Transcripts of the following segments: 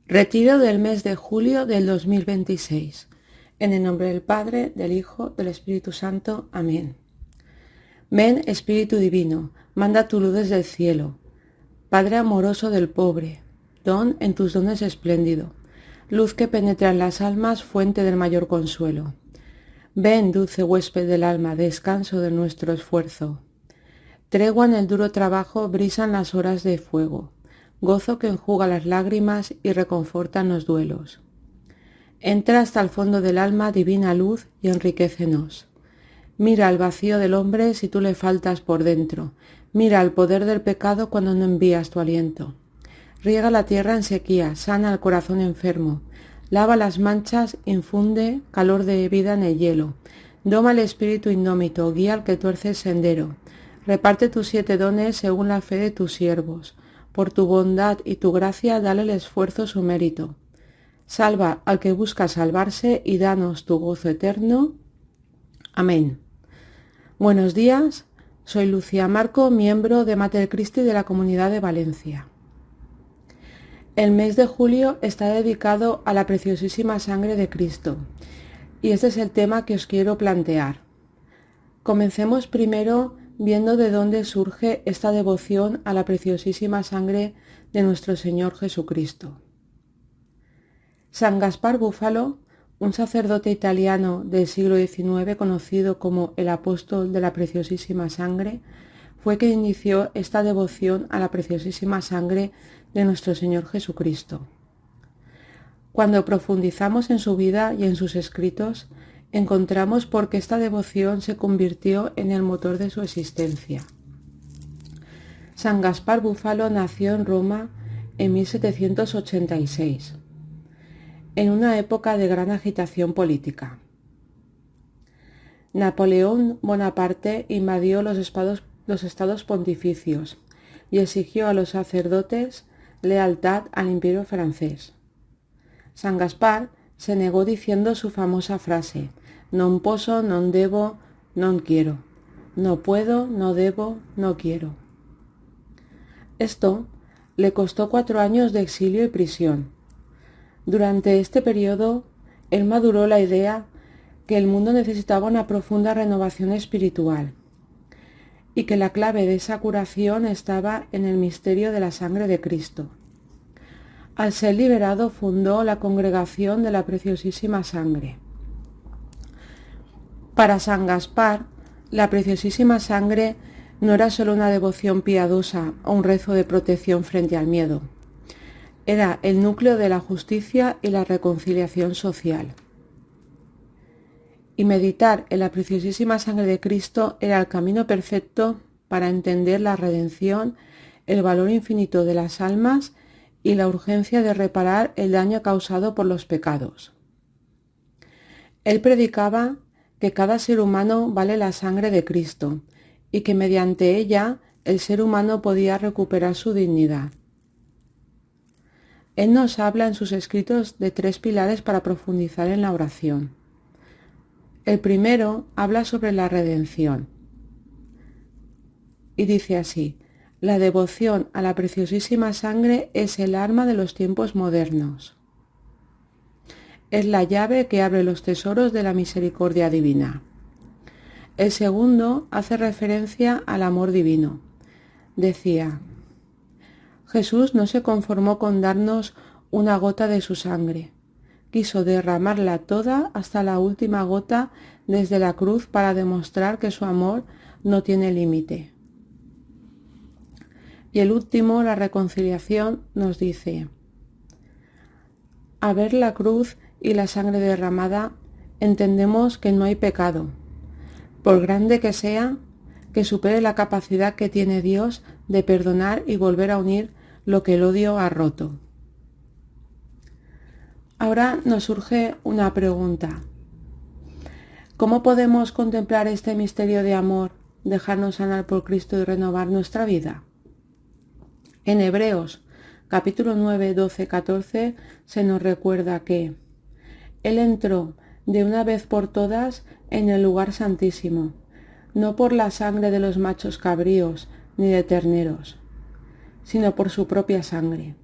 Retiro del mes de julio del 2026. En el nombre del Padre, del Hijo, del Espíritu Santo. Amén. Ven, Espíritu Divino, manda tu luz desde el cielo. Padre amoroso del pobre, don en tus dones espléndido, luz que penetra en las almas, fuente del mayor consuelo. Ven, dulce huésped del alma, descanso de nuestro esfuerzo. Tregua en el duro trabajo, brisan las horas de fuego. Gozo que enjuga las lágrimas y reconforta en los duelos. Entra hasta el fondo del alma, divina luz, y enriquécenos. Mira al vacío del hombre si tú le faltas por dentro. Mira al poder del pecado cuando no envías tu aliento. Riega la tierra en sequía, sana el corazón enfermo. Lava las manchas, infunde calor de vida en el hielo. Doma el espíritu indómito, guía al que tuerce el sendero. Reparte tus 7 dones según la fe de tus siervos. Por tu bondad y tu gracia dale el esfuerzo su mérito. Salva al que busca salvarse y danos tu gozo eterno. Amén. Buenos días, soy Lucía Marco, miembro de Mater Christi de la Comunidad de Valencia. El mes de julio está dedicado a la preciosísima sangre de Cristo y este es el tema que os quiero plantear. Comencemos primero viendo de dónde surge esta devoción a la preciosísima sangre de nuestro Señor Jesucristo. San Gaspar Búfalo, un sacerdote italiano del siglo XIX conocido como el apóstol de la preciosísima sangre, fue quien inició esta devoción a la preciosísima sangre de nuestro Señor Jesucristo. Cuando profundizamos en su vida y en sus escritos, encontramos por qué esta devoción se convirtió en el motor de su existencia. San Gaspar Búfalo nació en Roma en 1786, en una época de gran agitación política. Napoleón Bonaparte invadió los estados pontificios y exigió a los sacerdotes lealtad al imperio francés. San Gaspar se negó diciendo su famosa frase: non posso, non debo, non quiero. No puedo, no debo, no quiero. Esto le costó 4 años de exilio y prisión. Durante este periodo, él maduró la idea que el mundo necesitaba una profunda renovación espiritual y que la clave de esa curación estaba en el misterio de la sangre de Cristo. Al ser liberado, fundó la Congregación de la Preciosísima Sangre. Para San Gaspar, la preciosísima sangre no era solo una devoción piadosa o un rezo de protección frente al miedo. Era el núcleo de la justicia y la reconciliación social. Y meditar en la preciosísima sangre de Cristo era el camino perfecto para entender la redención, el valor infinito de las almas y la urgencia de reparar el daño causado por los pecados. Él predicaba que cada ser humano vale la sangre de Cristo y que mediante ella el ser humano podía recuperar su dignidad. Él nos habla en sus escritos de 3 pilares para profundizar en la oración. El primero habla sobre la redención y dice así: la devoción a la preciosísima sangre es el arma de los tiempos modernos. Es la llave que abre los tesoros de la misericordia divina. El segundo hace referencia al amor divino. Decía: Jesús no se conformó con darnos una gota de su sangre. Quiso derramarla toda hasta la última gota desde la cruz para demostrar que su amor no tiene límite. Y el último, la reconciliación, nos dice: al ver la cruz y la sangre derramada, entendemos que no hay pecado, por grande que sea, que supere la capacidad que tiene Dios de perdonar y volver a unir lo que el odio ha roto. Ahora nos surge una pregunta. ¿Cómo podemos contemplar este misterio de amor, dejarnos sanar por Cristo y renovar nuestra vida? En Hebreos, capítulo 9, 12, 14, se nos recuerda que Él entró de una vez por todas en el lugar santísimo, no por la sangre de los machos cabríos ni de terneros, sino por su propia sangre,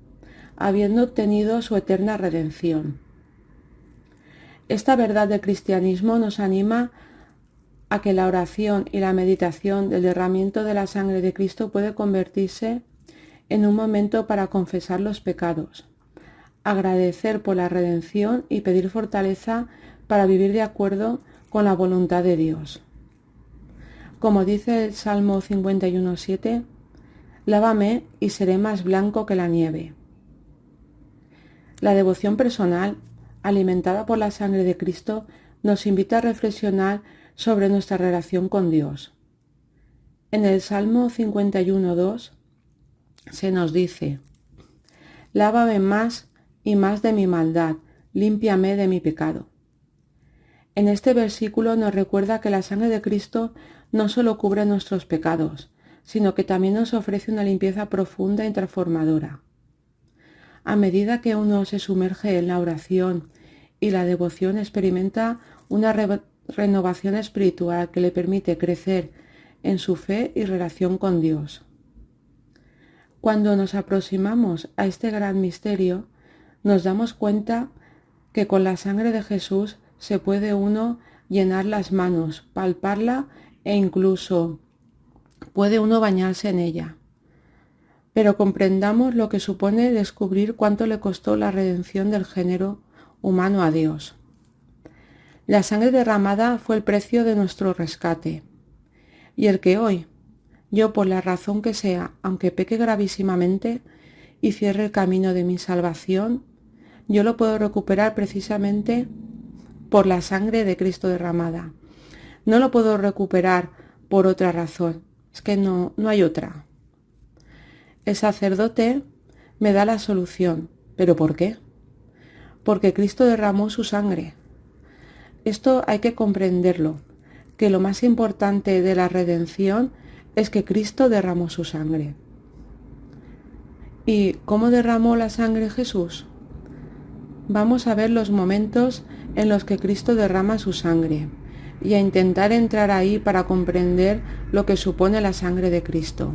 habiendo obtenido su eterna redención. Esta verdad del cristianismo nos anima a que la oración y la meditación del derramamiento de la sangre de Cristo puede convertirse en un momento para confesar los pecados, agradecer por la redención y pedir fortaleza para vivir de acuerdo con la voluntad de Dios. Como dice el Salmo 51:7, lávame y seré más blanco que la nieve. La devoción personal, alimentada por la sangre de Cristo, nos invita a reflexionar sobre nuestra relación con Dios. En el Salmo 51:2 se nos dice: lávame más y más de mi maldad, límpiame de mi pecado. En este versículo nos recuerda que la sangre de Cristo no solo cubre nuestros pecados, sino que también nos ofrece una limpieza profunda y transformadora. A medida que uno se sumerge en la oración y la devoción, experimenta una renovación espiritual que le permite crecer en su fe y relación con Dios. Cuando nos aproximamos a este gran misterio, nos damos cuenta que con la sangre de Jesús se puede uno llenar las manos, palparla e incluso puede uno bañarse en ella. Pero comprendamos lo que supone descubrir cuánto le costó la redención del género humano a Dios. La sangre derramada fue el precio de nuestro rescate, y el que hoy, yo por la razón que sea, aunque peque gravísimamente y cierre el camino de mi salvación, yo lo puedo recuperar precisamente por la sangre de Cristo derramada. No lo puedo recuperar por otra razón, es que no hay otra. El sacerdote me da la solución, ¿pero por qué? Porque Cristo derramó su sangre. Esto hay que comprenderlo, que lo más importante de la redención es que Cristo derramó su sangre. ¿Y cómo derramó la sangre Jesús? Vamos a ver los momentos en los que Cristo derrama su sangre y a intentar entrar ahí para comprender lo que supone la sangre de Cristo.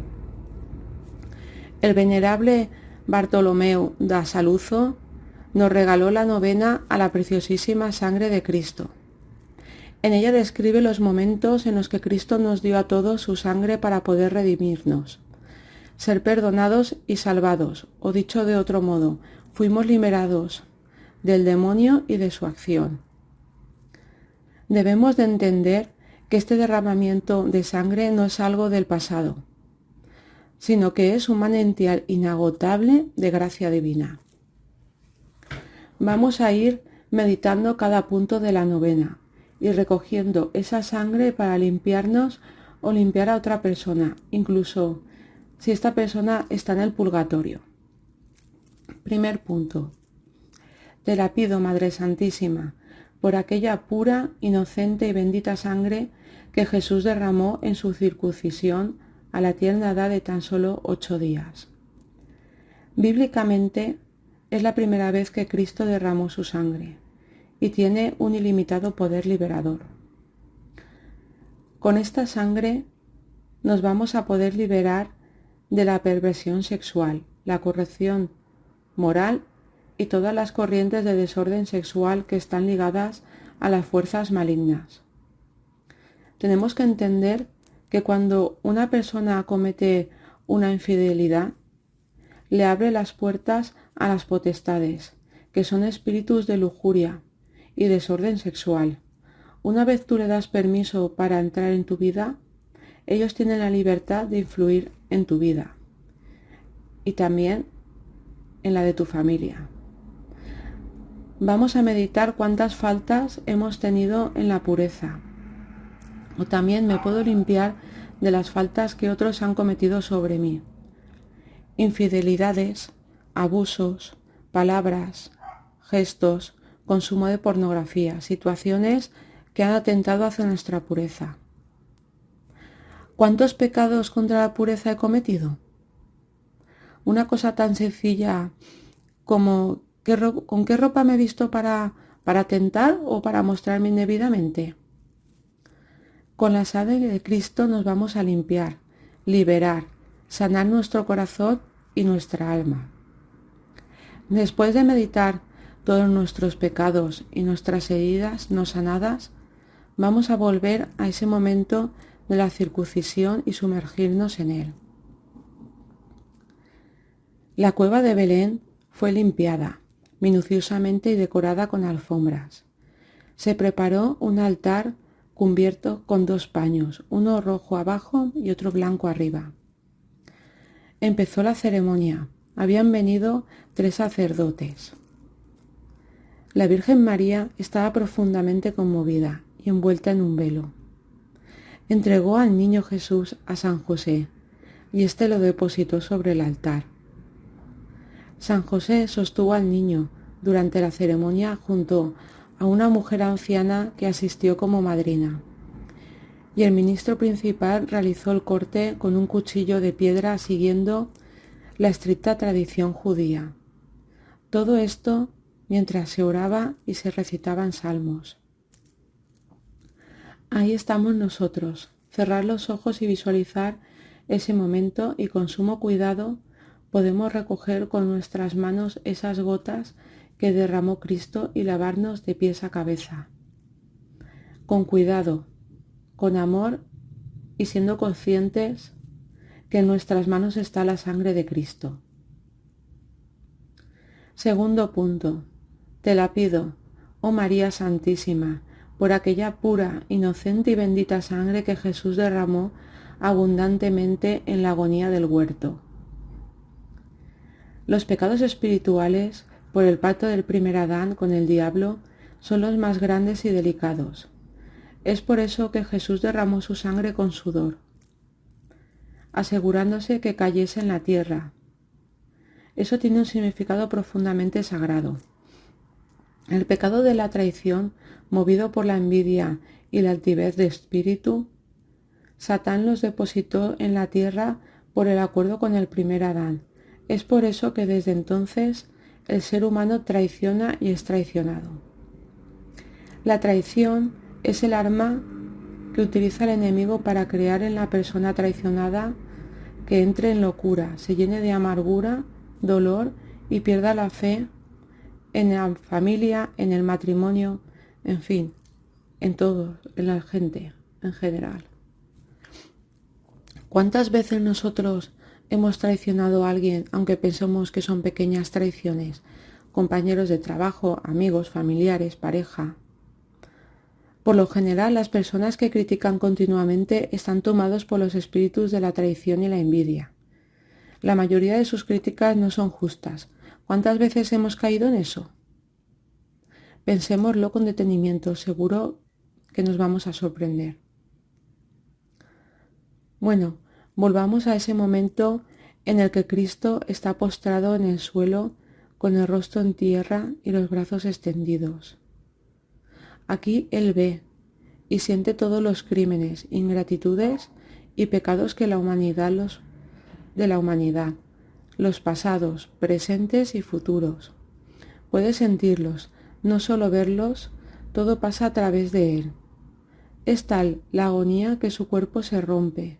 El venerable Bartolomeu da Saluzzo nos regaló la novena a la preciosísima sangre de Cristo. En ella describe los momentos en los que Cristo nos dio a todos su sangre para poder redimirnos, ser perdonados y salvados, o dicho de otro modo, fuimos liberados del demonio y de su acción. Debemos de entender que este derramamiento de sangre no es algo del pasado, sino que es un manantial inagotable de gracia divina. Vamos a ir meditando cada punto de la novena y recogiendo esa sangre para limpiarnos o limpiar a otra persona, incluso si esta persona está en el purgatorio. Primer punto. Te la pido, Madre Santísima, por aquella pura, inocente y bendita sangre que Jesús derramó en su circuncisión a la tierna edad de tan solo 8 días. Bíblicamente, es la primera vez que Cristo derramó su sangre y tiene un ilimitado poder liberador. Con esta sangre nos vamos a poder liberar de la perversión sexual, la corrección moral y todas las corrientes de desorden sexual que están ligadas a las fuerzas malignas. Tenemos que entender que cuando una persona comete una infidelidad, le abre las puertas a las potestades, que son espíritus de lujuria y desorden sexual. Una vez tú le das permiso para entrar en tu vida, ellos tienen la libertad de influir en tu vida y también en la de tu familia. Vamos a meditar cuántas faltas hemos tenido en la pureza. O también me puedo limpiar de las faltas que otros han cometido sobre mí. Infidelidades, abusos, palabras, gestos, consumo de pornografía, situaciones que han atentado hacia nuestra pureza. ¿Cuántos pecados contra la pureza he cometido? Una cosa tan sencilla como ¿con qué ropa me he visto para tentar o para mostrarme indebidamente? Con la sangre de Cristo nos vamos a limpiar, liberar, sanar nuestro corazón y nuestra alma. Después de meditar todos nuestros pecados y nuestras heridas no sanadas, vamos a volver a ese momento de la circuncisión y sumergirnos en él. La cueva de Belén fue limpiada minuciosamente y decorada con alfombras. Se preparó un altar cubierto con 2 paños, uno rojo abajo y otro blanco arriba. Empezó la ceremonia. Habían venido 3 sacerdotes. La Virgen María estaba profundamente conmovida y envuelta en un velo. Entregó al niño Jesús a San José y éste lo depositó sobre el altar. San José sostuvo al niño durante la ceremonia junto a una mujer anciana que asistió como madrina, y el ministro principal realizó el corte con un cuchillo de piedra siguiendo la estricta tradición judía. Todo esto mientras se oraba y se recitaban salmos. Ahí estamos nosotros, cerrar los ojos y visualizar ese momento, y con sumo cuidado podemos recoger con nuestras manos esas gotas que derramó Cristo y lavarnos de pies a cabeza. Con cuidado, con amor y siendo conscientes que en nuestras manos está la sangre de Cristo. Segundo punto. Te la pido, oh María Santísima, por aquella pura, inocente y bendita sangre que Jesús derramó abundantemente en la agonía del huerto. Los pecados espirituales, por el pacto del primer Adán con el diablo, son los más grandes y delicados. Es por eso que Jesús derramó su sangre con sudor, asegurándose que cayese en la tierra. Eso tiene un significado profundamente sagrado. El pecado de la traición, movido por la envidia y la altivez de espíritu, Satán los depositó en la tierra por el acuerdo con el primer Adán. Es por eso que desde entonces el ser humano traiciona y es traicionado. La traición es el arma que utiliza el enemigo para crear en la persona traicionada que entre en locura, se llene de amargura, dolor y pierda la fe en la familia, en el matrimonio, en fin, en todo, en la gente en general. ¿Cuántas veces nosotros hemos traicionado a alguien, aunque pensemos que son pequeñas traiciones? Compañeros de trabajo, amigos, familiares, pareja. Por lo general, las personas que critican continuamente están tomados por los espíritus de la traición y la envidia. La mayoría de sus críticas no son justas. ¿Cuántas veces hemos caído en eso? Pensémoslo con detenimiento, seguro que nos vamos a sorprender. Bueno, volvamos a ese momento en el que Cristo está postrado en el suelo con el rostro en tierra y los brazos extendidos. Aquí Él ve y siente todos los crímenes, ingratitudes y pecados que la humanidad los pasados, presentes y futuros. Puede sentirlos, no solo verlos, todo pasa a través de Él. Es tal la agonía que su cuerpo se rompe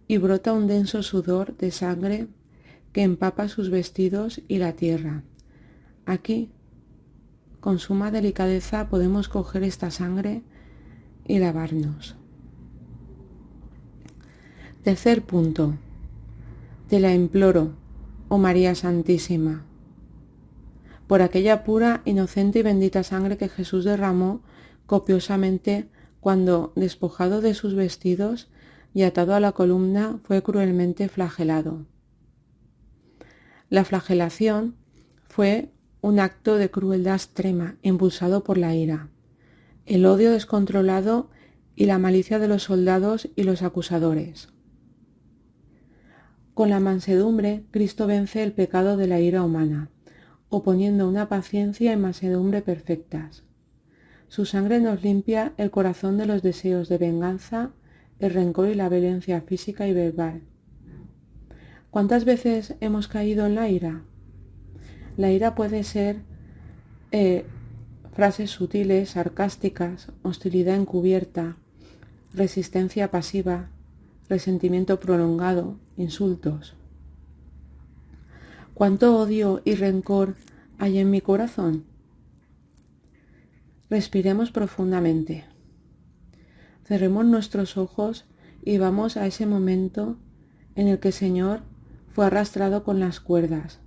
y brota un denso sudor de sangre que empapa sus vestidos y la tierra. Aquí, con suma delicadeza, podemos coger esta sangre y lavarnos. Tercer punto. Te la imploro, oh María Santísima, por aquella pura, inocente y bendita sangre que Jesús derramó copiosamente cuando, despojado de sus vestidos y atado a la columna, fue cruelmente flagelado. La flagelación fue un acto de crueldad extrema, impulsado por la ira, el odio descontrolado y la malicia de los soldados y los acusadores. Con la mansedumbre, Cristo vence el pecado de la ira humana, oponiendo una paciencia y mansedumbre perfectas. Su sangre nos limpia el corazón de los deseos de venganza, el rencor y la violencia física y verbal. ¿Cuántas veces hemos caído en la ira? La ira puede ser frases sutiles, sarcásticas, hostilidad encubierta, resistencia pasiva, resentimiento prolongado, insultos. ¿Cuánto odio y rencor hay en mi corazón? Respiremos profundamente. Cerremos nuestros ojos y vamos a ese momento en el que el Señor fue arrastrado con las cuerdas,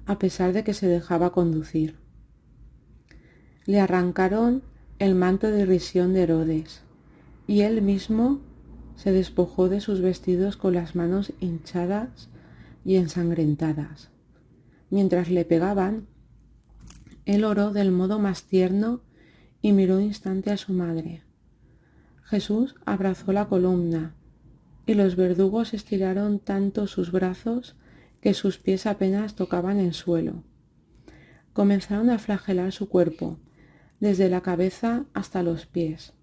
a pesar de que se dejaba conducir. Le arrancaron el manto de irrisión de Herodes, y él mismo se despojó de sus vestidos con las manos hinchadas y ensangrentadas. Mientras le pegaban, él oró del modo más tierno y miró un instante a su madre. Jesús abrazó la columna, y los verdugos estiraron tanto sus brazos que sus pies apenas tocaban el suelo. Comenzaron a flagelar su cuerpo, desde la cabeza hasta los pies.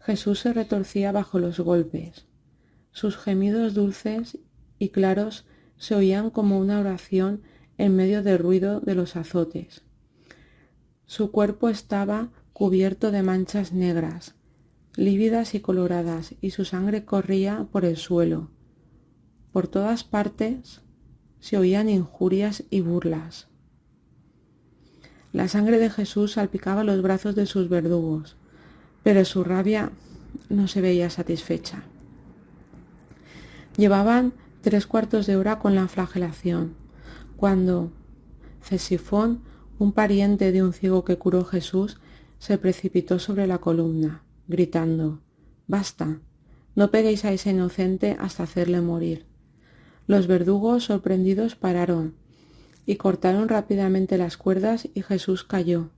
Jesús se retorcía bajo los golpes. Sus gemidos dulces y claros se oían como una oración en medio del ruido de los azotes. Su cuerpo estaba cubierto de manchas negras, lívidas y coloradas, y su sangre corría por el suelo. Por todas partes se oían injurias y burlas. La sangre de Jesús salpicaba los brazos de sus verdugos, pero su rabia no se veía satisfecha. Llevaban 3/4 de hora con la flagelación, cuando Cesifón, un pariente de un ciego que curó Jesús, se precipitó sobre la columna, gritando: «Basta, no peguéis a ese inocente hasta hacerle morir». Los verdugos, sorprendidos, pararon y cortaron rápidamente las cuerdas, y Jesús cayó,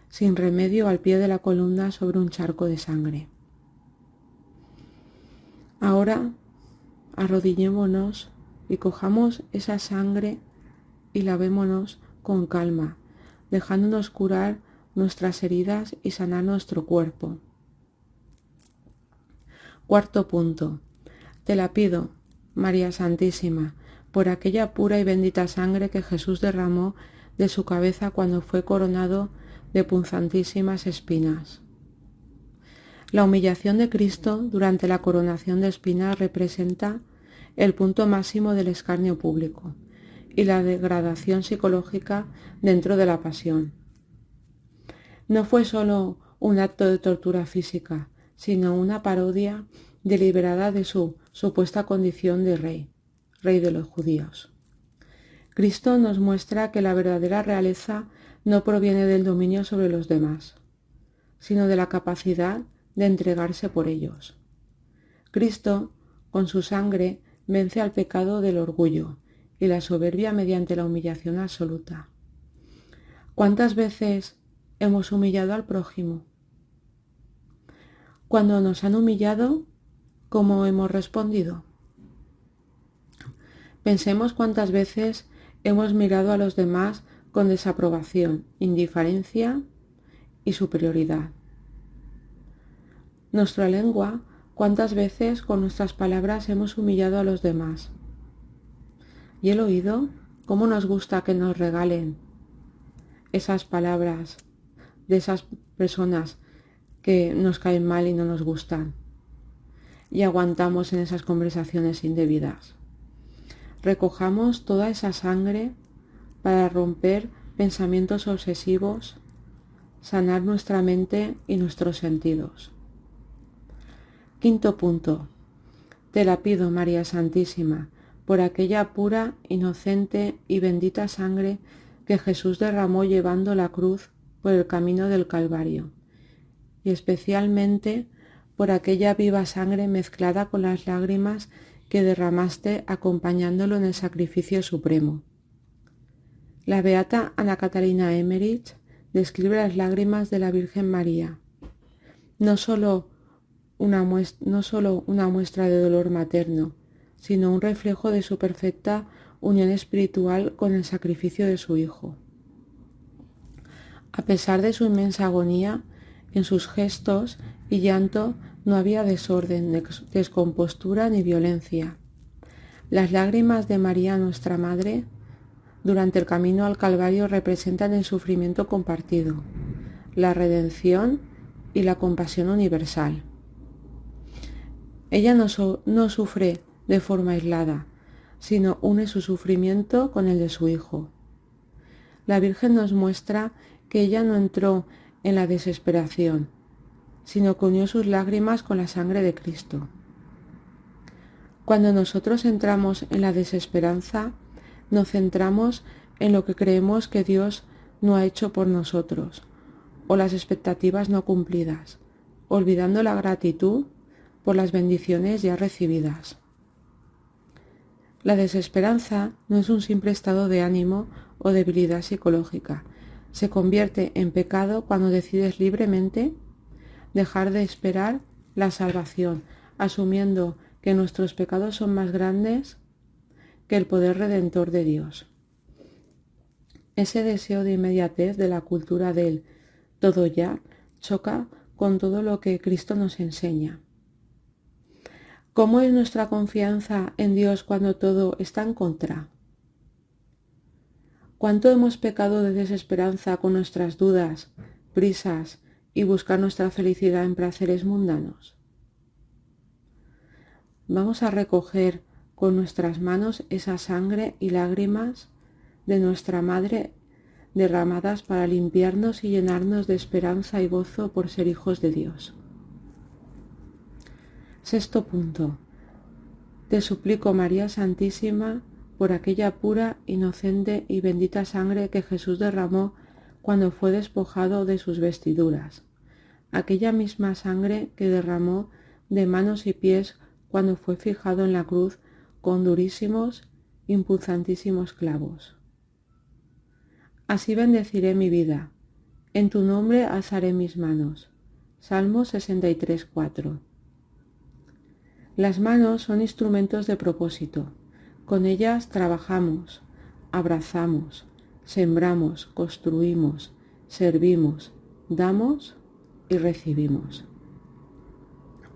sin remedio, al pie de la columna sobre un charco de sangre. Ahora arrodillémonos y cojamos esa sangre y lavémonos con calma, dejándonos curar nuestras heridas y sanar nuestro cuerpo. Cuarto punto. Te la pido, María Santísima, por aquella pura y bendita sangre que Jesús derramó de su cabeza cuando fue coronado de punzantísimas espinas. La humillación de Cristo durante la coronación de espinas representa el punto máximo del escarnio público y la degradación psicológica dentro de la pasión. No fue solo un acto de tortura física, sino una parodia deliberada de su supuesta condición de rey de los judíos. Cristo nos muestra que la verdadera realeza no proviene del dominio sobre los demás, sino de la capacidad de entregarse por ellos. Cristo, con su sangre, vence al pecado del orgullo y la soberbia mediante la humillación absoluta. ¿Cuántas veces hemos humillado al prójimo? Cuando nos han humillado, ¿cómo hemos respondido? Pensemos cuántas veces hemos mirado a los demás con desaprobación, indiferencia y superioridad. Nuestra lengua, cuántas veces con nuestras palabras hemos humillado a los demás. ¿Y el oído? ¿Cómo nos gusta que nos regalen esas palabras de esas personas que nos caen mal y no nos gustan? Y aguantamos en esas conversaciones indebidas. Recojamos toda esa sangre para romper pensamientos obsesivos, sanar nuestra mente y nuestros sentidos. Quinto punto. Te la pido, María Santísima, por aquella pura, inocente y bendita sangre que Jesús derramó llevando la cruz por el camino del Calvario, y especialmente por aquella viva sangre mezclada con las lágrimas que derramaste acompañándolo en el sacrificio supremo. La beata Ana Catalina Emmerich describe las lágrimas de la Virgen María, no solo una muestra de dolor materno, sino un reflejo de su perfecta unión espiritual con el sacrificio de su Hijo. A pesar de su inmensa agonía, en sus gestos y llanto no había desorden, descompostura ni violencia. Las lágrimas de María, nuestra Madre, durante el camino al Calvario representan el sufrimiento compartido, la redención y la compasión universal. Ella no sufre de forma aislada, sino une su sufrimiento con el de su Hijo. La Virgen nos muestra que ella no entró en la desesperación, sino que unió sus lágrimas con la sangre de Cristo. Cuando nosotros entramos en la desesperanza, nos centramos en lo que creemos que Dios no ha hecho por nosotros, o las expectativas no cumplidas, olvidando la gratitud por las bendiciones ya recibidas. La desesperanza no es un simple estado de ánimo o debilidad psicológica. Se convierte en pecado cuando decides libremente dejar de esperar la salvación, asumiendo que nuestros pecados son más grandes que el poder redentor de Dios. Ese deseo de inmediatez de la cultura del todo ya choca con todo lo que Cristo nos enseña. ¿Cómo es nuestra confianza en Dios cuando todo está en contra? ¿Cuánto hemos pecado de desesperanza con nuestras dudas, prisas y buscar nuestra felicidad en placeres mundanos? Vamos a recoger con nuestras manos esa sangre y lágrimas de nuestra Madre derramadas para limpiarnos y llenarnos de esperanza y gozo por ser hijos de Dios. Sexto punto. Te suplico, María Santísima, por aquella pura, inocente y bendita sangre que Jesús derramó cuando fue despojado de sus vestiduras, aquella misma sangre que derramó de manos y pies cuando fue fijado en la cruz con durísimos, impunzantísimos clavos. Así bendeciré mi vida, en tu nombre alzaré mis manos. Salmo 63:4. Las manos son instrumentos de propósito. Con ellas trabajamos, abrazamos, sembramos, construimos, servimos, damos y recibimos.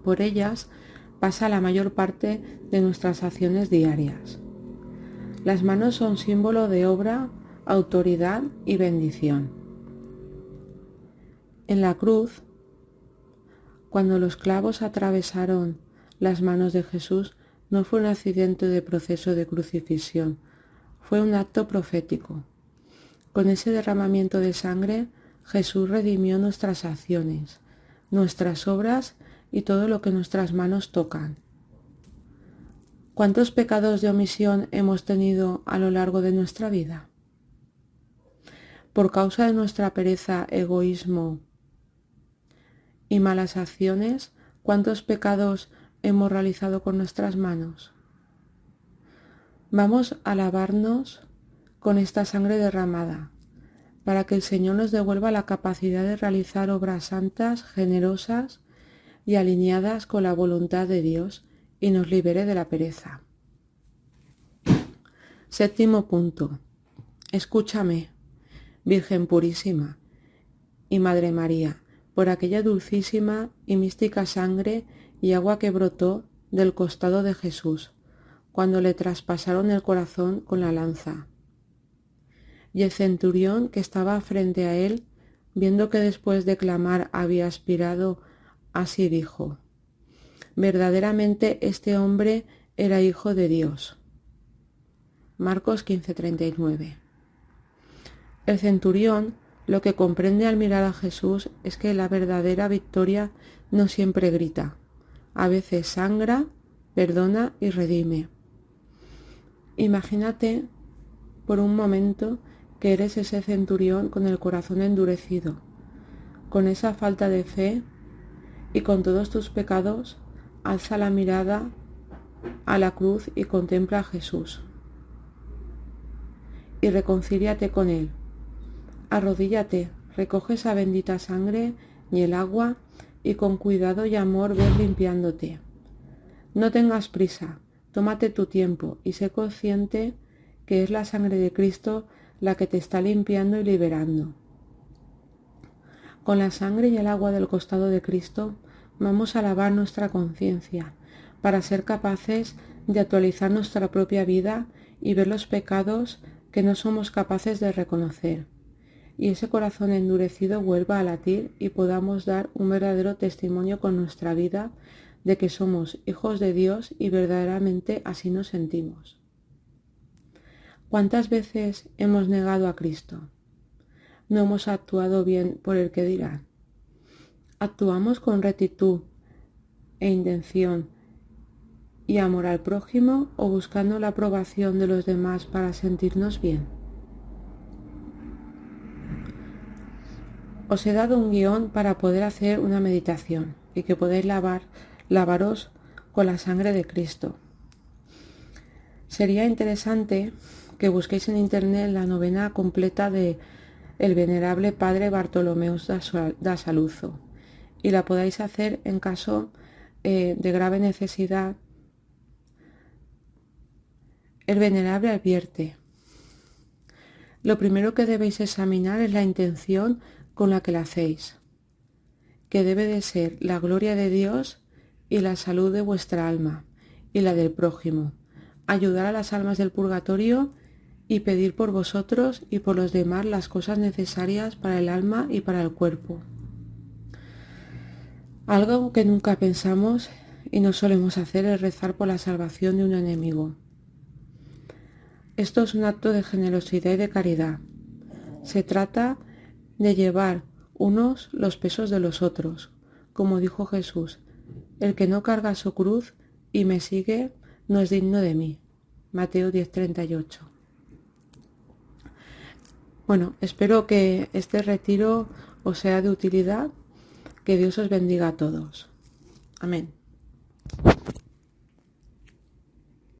Por ellas pasa la mayor parte de nuestras acciones diarias. Las manos son símbolo de obra, autoridad y bendición. En la cruz, cuando los clavos atravesaron las manos de Jesús, no fue un accidente de proceso de crucifixión, fue un acto profético. Con ese derramamiento de sangre, Jesús redimió nuestras acciones, nuestras obras y todo lo que nuestras manos tocan. ¿Cuántos pecados de omisión hemos tenido a lo largo de nuestra vida? Por causa de nuestra pereza, egoísmo y malas acciones, ¿cuántos pecados hemos realizado con nuestras manos? Vamos a lavarnos con esta sangre derramada, para que el Señor nos devuelva la capacidad de realizar obras santas, generosas y alineadas con la voluntad de Dios y nos libere de la pereza. Séptimo punto. Escúchame, Virgen purísima y Madre María, por aquella dulcísima y mística sangre y agua que brotó del costado de Jesús, cuando le traspasaron el corazón con la lanza. Y el centurión que estaba frente a él, viendo que después de clamar había expirado, así dijo: verdaderamente este hombre era hijo de Dios. Marcos 15:39. El centurión lo que comprende al mirar a Jesús es que la verdadera victoria no siempre grita. A veces sangra, perdona y redime. Imagínate por un momento que eres ese centurión con el corazón endurecido, con esa falta de fe y con todos tus pecados. Alza la mirada a la cruz y contempla a Jesús. Y reconcíliate con Él. Arrodíllate, recoge esa bendita sangre y el agua y con cuidado y amor ves limpiándote. No tengas prisa, tómate tu tiempo y sé consciente que es la sangre de Cristo la que te está limpiando y liberando. Con la sangre y el agua del costado de Cristo vamos a lavar nuestra conciencia para ser capaces de actualizar nuestra propia vida y ver los pecados que no somos capaces de reconocer, y ese corazón endurecido vuelva a latir y podamos dar un verdadero testimonio con nuestra vida de que somos hijos de Dios y verdaderamente así nos sentimos. ¿Cuántas veces hemos negado a Cristo? ¿No hemos actuado bien por el que dirán? ¿Actuamos con rectitud e intención y amor al prójimo o buscando la aprobación de los demás para sentirnos bien? Os he dado un guión para poder hacer una meditación y que podáis lavaros con la sangre de Cristo. Sería interesante que busquéis en internet la novena completa de el venerable padre Bartolomeu da Saluzzo y la podáis hacer en caso de grave necesidad. El venerable advierte: lo primero que debéis examinar es la intención con la que la hacéis, que debe de ser la gloria de Dios y la salud de vuestra alma y la del prójimo, ayudar a las almas del purgatorio y pedir por vosotros y por los demás las cosas necesarias para el alma y para el cuerpo. Algo que nunca pensamos y no solemos hacer es rezar por la salvación de un enemigo. Esto es un acto de generosidad y de caridad. Se trata de llevar unos los pesos de los otros, como dijo Jesús: el que no carga su cruz y me sigue no es digno de mí. Mateo 10:38. Bueno, espero que este retiro os sea de utilidad. Que Dios os bendiga a todos. Amén.